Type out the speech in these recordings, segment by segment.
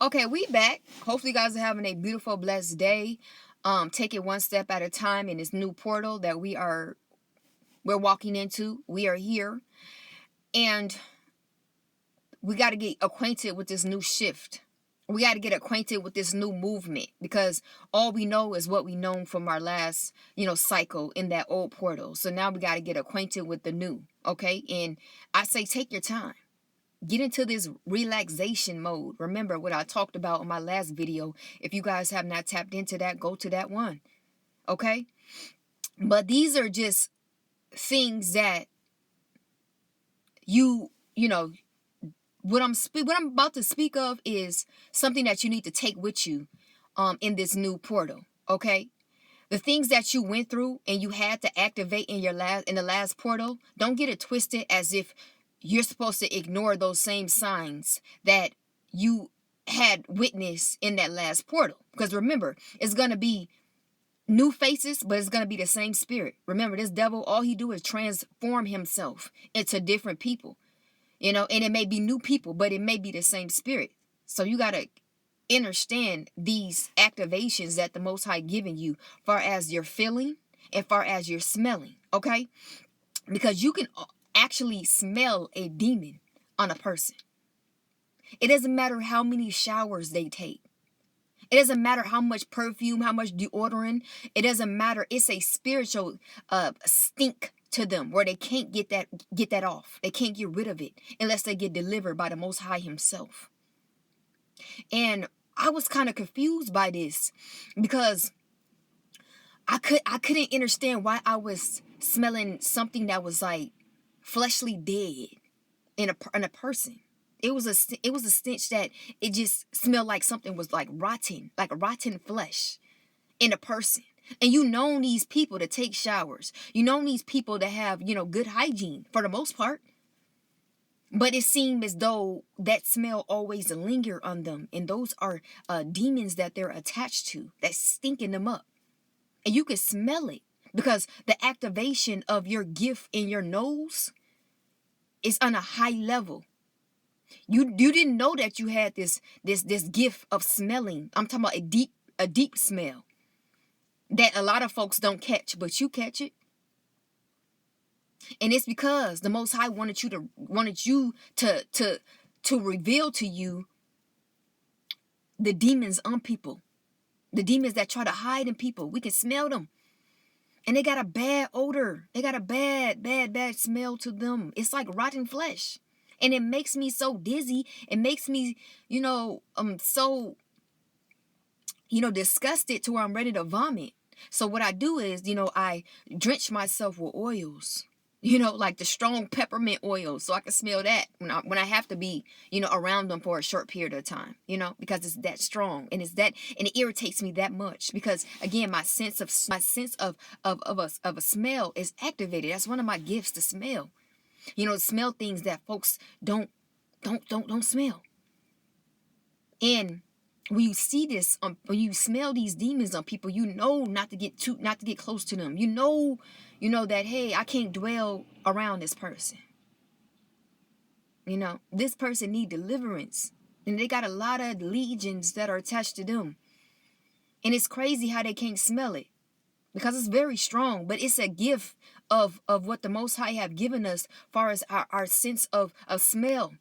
Okay, we back. Hopefully, you guys are having a beautiful, blessed day. Take it one step at a time in this new portal that we're walking into. We are here, and we got to get acquainted with this new shift. We got to get acquainted with this new movement because all we know is what we know from our last, cycle in that old portal. So now we got to get acquainted with the new. Okay, and I say take your time. Get into this relaxation mode. Remember what I talked about in my last video. If you guys have not tapped into that, go to that one. Okay? But these are just things that you know, what I'm about to speak of is something that you need to take with you in this new portal. Okay? The things that you went through and you had to activate in the last portal, don't get it twisted as if you're supposed to ignore those same signs that you had witnessed in that last portal. Because remember, it's going to be new faces, but it's going to be the same spirit. Remember, this devil, all he do is transform himself into different people, and it may be new people, but it may be the same spirit. So you got to understand these activations that the Most High giving you, far as you're feeling and far as you're smelling, okay? Because you can actually smell a demon on a person. It doesn't matter how many showers they take. It doesn't matter how much perfume, how much deodorant. It doesn't matter. It's a spiritual stink to them where they can't get that off. They can't get rid of it unless they get delivered by the Most High himself. And I was kind of confused by this because I couldn't understand why I was smelling something that was like fleshly dead in a person. It was a stench that it just smelled like something was like rotten flesh in a person. And you know these people to take showers. You know these people to have, good hygiene for the most part. But it seemed as though that smell always linger on them. And those are demons that they're attached to that's stinking them up. And you can smell it because the activation of your gift in your nose is on a high level. You didn't know that you had this gift of smelling. I'm talking about a deep smell that a lot of folks don't catch, but you catch it. And it's because the Most High wanted you to reveal to you the demons on people, the demons that try to hide in people. We can smell them, and they got a bad odor. They got a bad smell to them. It's like rotten flesh, and it makes me so dizzy. It makes me, so disgusted to where I'm ready to vomit. So what I do is, I drench myself with oils. Like the strong peppermint oil, so I can smell that when I have to be, around them for a short period of time, because it's that strong and it irritates me that much because again, my sense of a smell is activated. That's one of my gifts, to smell. Smell things that folks don't smell. And when you see this, when you smell these demons on people, not to get close to them. That, hey, I can't dwell around this person. This person need deliverance, and they got a lot of legions that are attached to them. And it's crazy how they can't smell it because it's very strong, but it's a gift of what the Most High have given us, far as our sense of smell.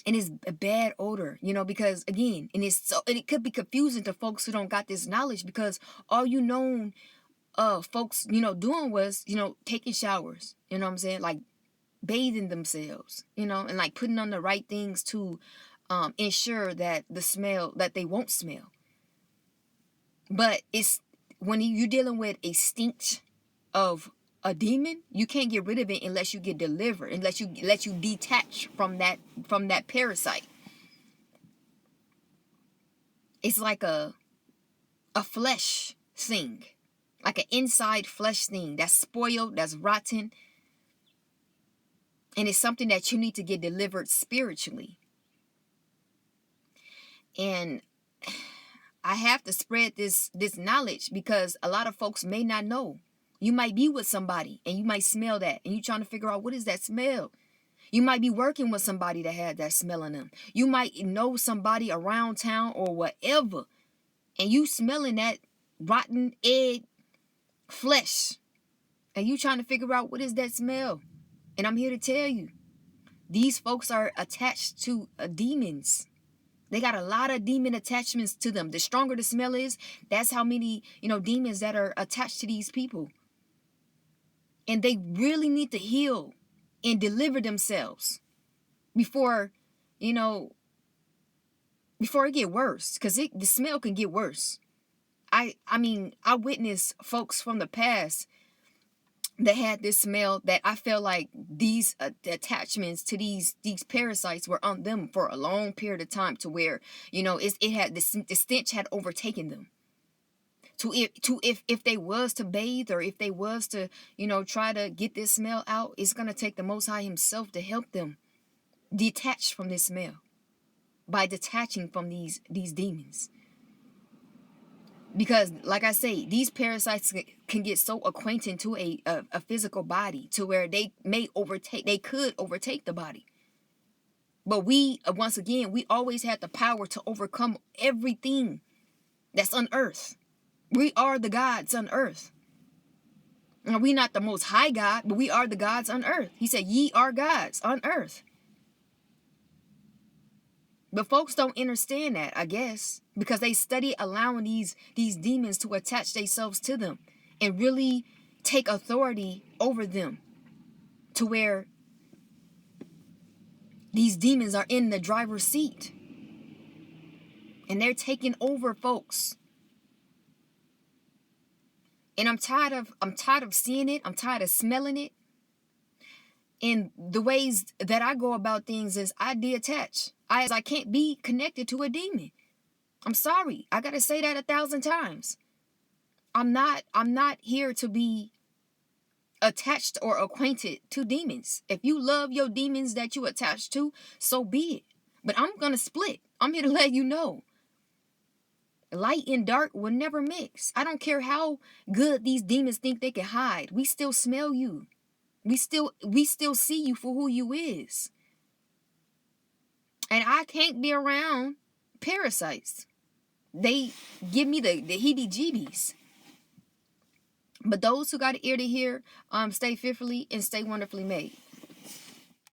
And it's a bad odor, because again, and it could be confusing to folks who don't got this knowledge, because all folks, doing was, taking showers, what I'm saying? Like bathing themselves, and like putting on the right things to ensure that that they won't smell. But it's when you're dealing with a stench of a demon, you can't get rid of it unless you get delivered, unless you detach from that parasite. It's like a flesh thing, like an inside flesh thing that's spoiled, that's rotten, and it's something that you need to get delivered spiritually. And I have to spread this knowledge because a lot of folks may not know. You might be with somebody and you might smell that, and you're trying to figure out, what is that smell? You might be working with somebody that had that smell in them. You might know somebody around town or whatever, and you smelling that rotten egg flesh, and you trying to figure out what is that smell. And I'm here to tell you, these folks are attached to demons. They got a lot of demon attachments to them. The stronger the smell is, that's how many, demons that are attached to these people. And they really need to heal and deliver themselves before it get worse, because the smell can get worse. I witnessed folks from the past that had this smell that I felt like these attachments to these parasites were on them for a long period of time, to where it had the stench had overtaken them. If they was to bathe, or if they was to try to get this smell out, it's gonna take the Most High Himself to help them detach from this smell, by detaching from these demons. Because, like I say, these parasites can get so acquainted to a physical body, to where they could overtake the body. But once again, we always had the power to overcome everything that's on earth. We are the gods on earth. Now, we not the Most High God, but we are the gods on earth. He said, ye are gods on earth. But folks don't understand that, I guess, because they study allowing these demons to attach themselves to them and really take authority over them, to where these demons are in the driver's seat and they're taking over folks. And I'm tired of seeing it. I'm tired of smelling it. And the ways that I go about things is I detach. I can't be connected to a demon. I'm sorry. I got to say that 1,000 times. I'm not here to be attached or acquainted to demons. If you love your demons that you attached to, so be it. But I'm going to split. I'm here to let you know. Light and dark will never mix. I don't care how good these demons think they can hide. We still smell you. We still see you for who you is. And I can't be around parasites. They give me the heebie-jeebies. But those who got an ear to hear, stay fearfully and stay wonderfully made.